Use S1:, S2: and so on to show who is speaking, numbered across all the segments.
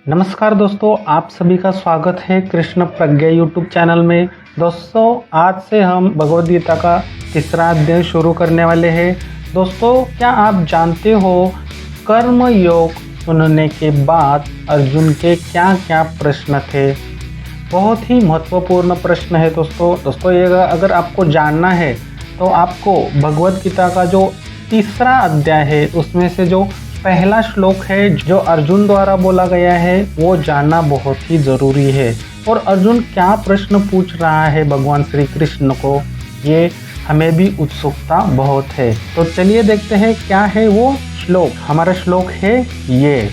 S1: नमस्कार दोस्तों, आप सभी का स्वागत है कृष्ण प्रज्ञा यूट्यूब चैनल में। दोस्तों, आज से हम भगवद गीता का तीसरा अध्याय शुरू करने वाले हैं। दोस्तों, क्या आप जानते हो कर्म योग सुनने के बाद अर्जुन के क्या क्या प्रश्न थे? बहुत ही महत्वपूर्ण प्रश्न है दोस्तों ये अगर आपको जानना है तो आपको भगवद गीता का जो तीसरा अध्याय है उसमें से जो पहला श्लोक है जो अर्जुन द्वारा बोला गया है वो जानना बहुत ही ज़रूरी है। और अर्जुन क्या प्रश्न पूछ रहा है भगवान श्री कृष्ण को, ये हमें भी उत्सुकता बहुत है। तो चलिए देखते हैं क्या है वो श्लोक। हमारा श्लोक है ये।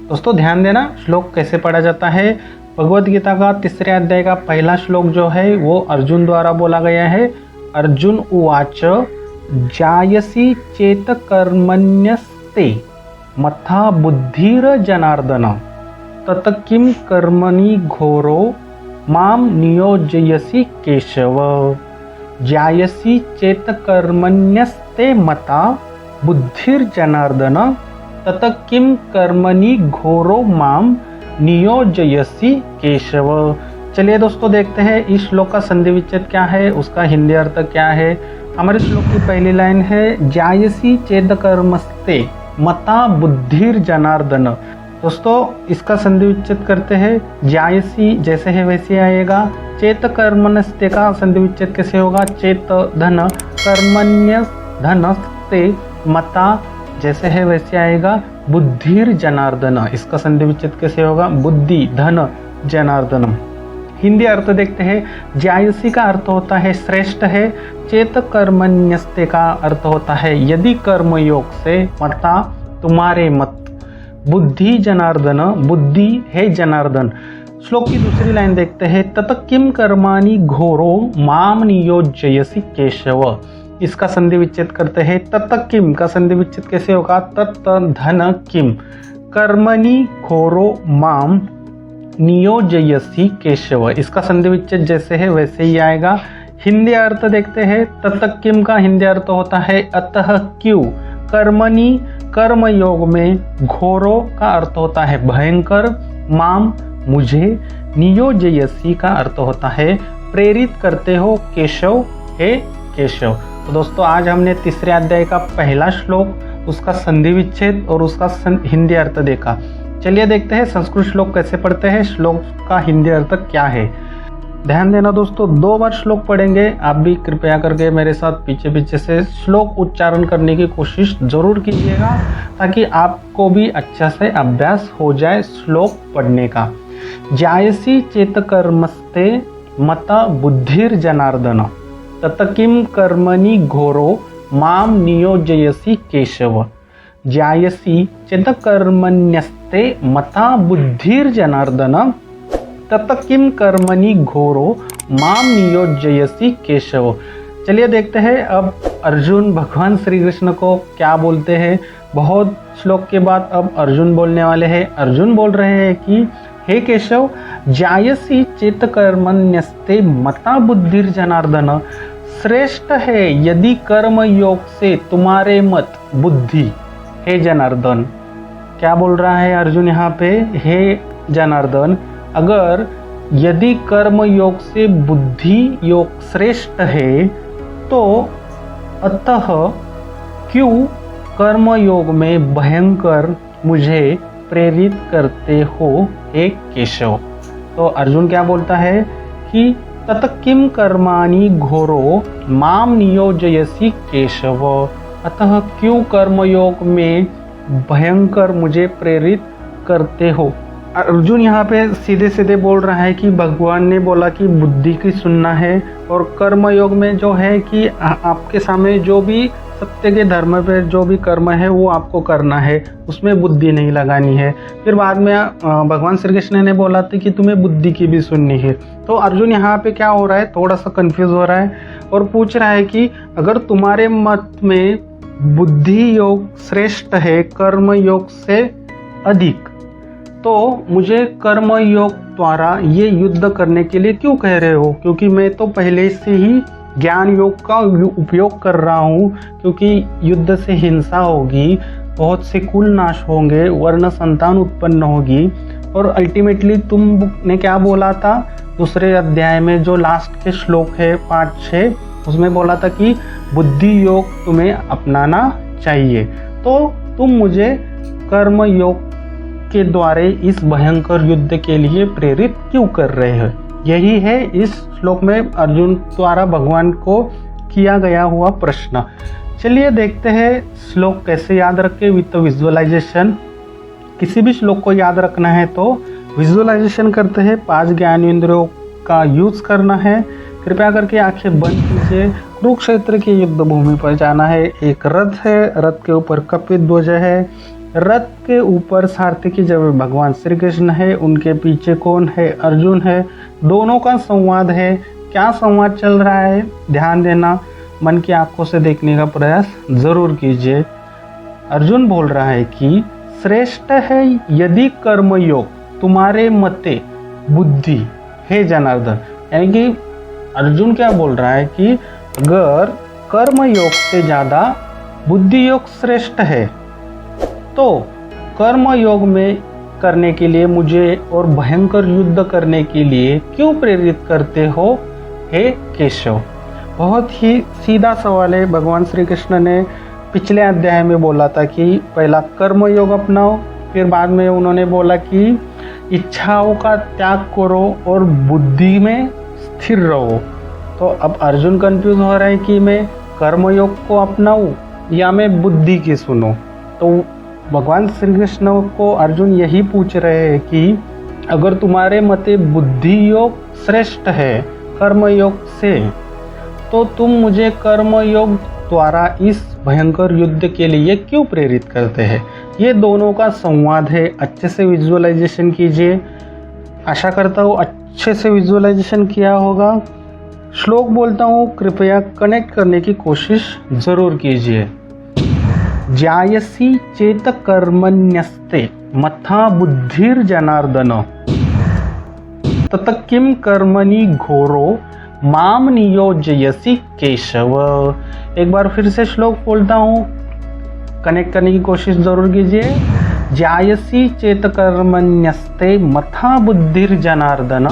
S1: दोस्तों ध्यान देना, श्लोक कैसे पढ़ा जाता है। भगवद गीता का तीसरे अध्याय का पहला श्लोक जो है वो अर्जुन द्वारा बोला गया है। अर्जुन उवाच जायसी चेत कर्मण्यस्ते मथा बुद्धिर जनार्दन तत किम कर्मणि घोरो माम नियोजयसि केशव। जायसी चेत कर्मण्यस्ते मता बुद्धिर जनार्दन तत किम कर्मणि घोरो माम नियोजयसि केशव। चलिए दोस्तों देखते हैं इस श्लोक का संधि विच्छेद क्या है, उसका हिंदी अर्थ क्या है। हमारे श्लोक की पहली लाइन है जायसी चेत कर्मस्ते मता बुद्धिर जनार्दन। दोस्तों इसका संधि विच्छेद करते हैं। जायसी जैसे है वैसे आएगा। चेत कर्मणस्ते का संधि विच्छेद कैसे होगा? चेत धन कर्मण्य धनस्ते मता जैसे है वैसे आएगा। बुद्धिर जनार्दन, इसका संधि विच्छेद कैसे होगा? बुद्धि धन जनार्दनम। हिंदी अर्थ देखते हैं। जायसी का अर्थ होता है श्रेष्ठ है। चेत कर्मण्यस्ते का अर्थ होता है यदि कर्मयोग से, मता तुम्हारे मत। बुद्धि जनार्दन, बुद्धि है जनार्दन। श्लोक की दूसरी लाइन देखते हैं। तत किम कर्माणि घोरो माम नियोजयसि केशव। इसका संधि विच्छेद करते हैं। तत किम का संधि विच्छेद कैसे होगा? तत धन किम कर्मणि घोरो माम नियोजयसि केशव। इसका संधि विच्छेद जैसे है वैसे ही आएगा। हिंदी अर्थ देखते हैं। तत किम का हिंदी अर्थ होता है अतः क्यों। कर्मणि कर्म योग में, घोरो का अर्थ होता है भयंकर, माम मुझे, नियोजयसि का अर्थ होता है प्रेरित करते हो, केशव हे केशव। तो दोस्तों आज हमने तीसरे अध्याय का पहला श्लोक, उसका संधि विच्छेद और उसका हिंदी अर्थ देखा। चलिए देखते हैं संस्कृत श्लोक कैसे पढ़ते हैं, श्लोक का हिंदी अर्थ क्या है। ध्यान देना दोस्तों, 2 बार श्लोक पढ़ेंगे। आप भी कृपया करके मेरे साथ पीछे पीछे से श्लोक उच्चारण करने की कोशिश जरूर कीजिएगा ताकि आपको भी अच्छा से अभ्यास हो जाए श्लोक पढ़ने का। जायसी चेत कर्मस्ते मता बुद्धिर जनार्दन तत किम कर्मणि घोरो माम नियोजयसि केशव। जायसी चेत कर्मण्यस्ते मता बुद्धिर जनार्दन तत किम कर्मणि घोरो माम नियोजयसि केशव। चलिए देखते हैं अब अर्जुन भगवान श्री कृष्ण को क्या बोलते हैं। बहुत श्लोक के बाद अब अर्जुन बोलने वाले हैं। अर्जुन बोल रहे हैं कि हे केशव, जायसी चेत कर्मण्यस्ते मता बुद्धिर जनार्दन। श्रेष्ठ है यदि कर्म योग से तुम्हारे मत बुद्धि, हे जनार्दन। क्या बोल रहा है अर्जुन यहाँ पे? हे जनार्दन, अगर यदि कर्म योग से बुद्धि योग श्रेष्ठ है तो अतः क्यों कर्म योग में भयंकर मुझे प्रेरित करते हो, हे केशव। तो अर्जुन क्या बोलता है कि तत किम कर्माणि घोरो माम नियोजयसि केशव। अतः क्यों कर्मयोग में भयंकर मुझे प्रेरित करते हो। अर्जुन यहाँ पे सीधे सीधे बोल रहा है कि भगवान ने बोला कि बुद्धि की सुनना है और कर्मयोग में जो है कि आपके सामने जो भी सत्य के धर्म पे जो भी कर्म है वो आपको करना है, उसमें बुद्धि नहीं लगानी है। फिर बाद में भगवान श्री कृष्ण ने बोला था कि तुम्हें बुद्धि की भी सुननी है। तो अर्जुन यहाँ पे क्या हो रहा है, थोड़ा सा कंफ्यूज हो रहा है और पूछ रहा है कि अगर तुम्हारे मत में बुद्धि योग श्रेष्ठ है कर्म योग से अधिक, तो मुझे कर्मयोग द्वारा ये युद्ध करने के लिए क्यों कह रहे हो? क्योंकि मैं तो पहले से ही ज्ञान योग का उपयोग कर रहा हूँ, क्योंकि युद्ध से हिंसा होगी, बहुत से कुल नाश होंगे, वर्ण संतान उत्पन्न होगी। और अल्टीमेटली तुमने क्या बोला था दूसरे अध्याय में, जो लास्ट के श्लोक है 5-6, उसमें बोला था कि बुद्धि योग तुम्हें अपनाना चाहिए। तो तुम मुझे कर्म योग के द्वारा इस भयंकर युद्ध के लिए प्रेरित क्यों कर रहे हो? यही है इस श्लोक में अर्जुन द्वारा भगवान को किया गया हुआ प्रश्न। चलिए देखते हैं श्लोक कैसे याद रखें विद विजुअलाइजेशन। किसी भी श्लोक को याद रखना है तो विजुअलाइजेशन करते हैं, 5 ज्ञानेंद्रियों का यूज करना है। कृपया करके आंखें बंद कीजिए। कुरुक्षेत्र की युद्ध भूमि पर जाना है। एक रथ है, रथ के ऊपर कपित ध्वज है, रथ के ऊपर सारथी जब भगवान श्री कृष्ण है, उनके पीछे कौन है? अर्जुन है। दोनों का संवाद है। क्या संवाद चल रहा है? ध्यान देना, मन की आंखों से देखने का प्रयास जरूर कीजिए। अर्जुन बोल रहा है कि श्रेष्ठ है यदि कर्मयोग तुम्हारे मते बुद्धि हे जनार्दन। यानी कि अर्जुन क्या बोल रहा है कि अगर कर्म योग से ज़्यादा बुद्धि योग श्रेष्ठ है तो कर्म योग में करने के लिए मुझे और भयंकर युद्ध करने के लिए क्यों प्रेरित करते हो हे केशव? बहुत ही सीधा सवाल है। भगवान श्री कृष्ण ने पिछले अध्याय में बोला था कि पहला कर्म योग अपनाओ, फिर बाद में उन्होंने बोला कि इच्छाओं का त्याग करो और बुद्धि में स्थिर रहो। तो अब अर्जुन कंफ्यूज हो रहा है कि मैं कर्मयोग को अपनाऊं या मैं बुद्धि की सुनूं। तो भगवान श्री कृष्ण को अर्जुन यही पूछ रहे हैं कि अगर तुम्हारे मते बुद्धि योग श्रेष्ठ है कर्मयोग से, तो तुम मुझे कर्मयोग द्वारा इस भयंकर युद्ध के लिए क्यों प्रेरित करते हैं? ये दोनों का संवाद है। अच्छे से विजुअलाइजेशन कीजिए। आशा करता हूँ अच्छे से विजुअलाइजेशन किया होगा। श्लोक बोलता हूँ, कृपया कनेक्ट करने की कोशिश जरूर कीजिए। जायसी चेत कर्मण्यस्ते मथा बुद्धिर जनार्दन तत किम कर्मणि घोरो माम नियोजयसी केशव। एक बार फिर से श्लोक बोलता हूँ, कनेक्ट करने की कोशिश जरूर कीजिए। जायसी चेत कर्मण्यस्ते मथा बुद्धिर जनार्दन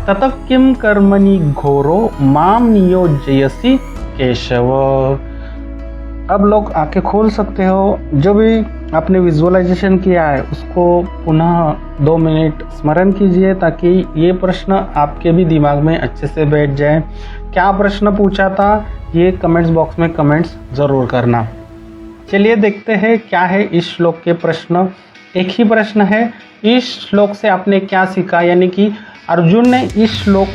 S1: तत किम कर्मणि घोरो माम नियोजयसी केशव। अब लोग आंखें खोल सकते हो। जो भी आपने विजुअलाइजेशन किया है उसको पुनः 2 मिनट स्मरण कीजिए, ताकि ये प्रश्न आपके भी दिमाग में अच्छे से बैठ जाए। क्या प्रश्न पूछा था ये कमेंट्स बॉक्स में कमेंट्स ज़रूर करना। चलिए देखते हैं क्या है इस श्लोक के प्रश्न। एक ही प्रश्न है, इस श्लोक से आपने क्या सीखा? यानी कि अर्जुन ने इस श्लोक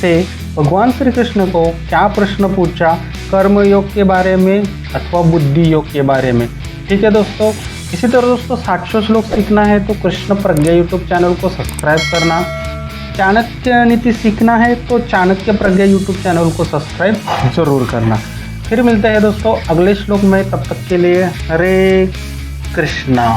S1: से भगवान श्री कृष्ण को क्या प्रश्न पूछा, कर्मयोग के बारे में अथवा बुद्धि योग के बारे में। ठीक है दोस्तों, इसी तरह दोस्तों 700 श्लोक सीखना है तो कृष्ण प्रज्ञा यूट्यूब चैनल को सब्सक्राइब करना। चाणक्य नीति सीखना है तो चाणक्य प्रज्ञा यूट्यूब चैनल को सब्सक्राइब जरूर करना। फिर मिलते हैं दोस्तों अगले श्लोक में, तब तक के लिए हरे कृष्णा।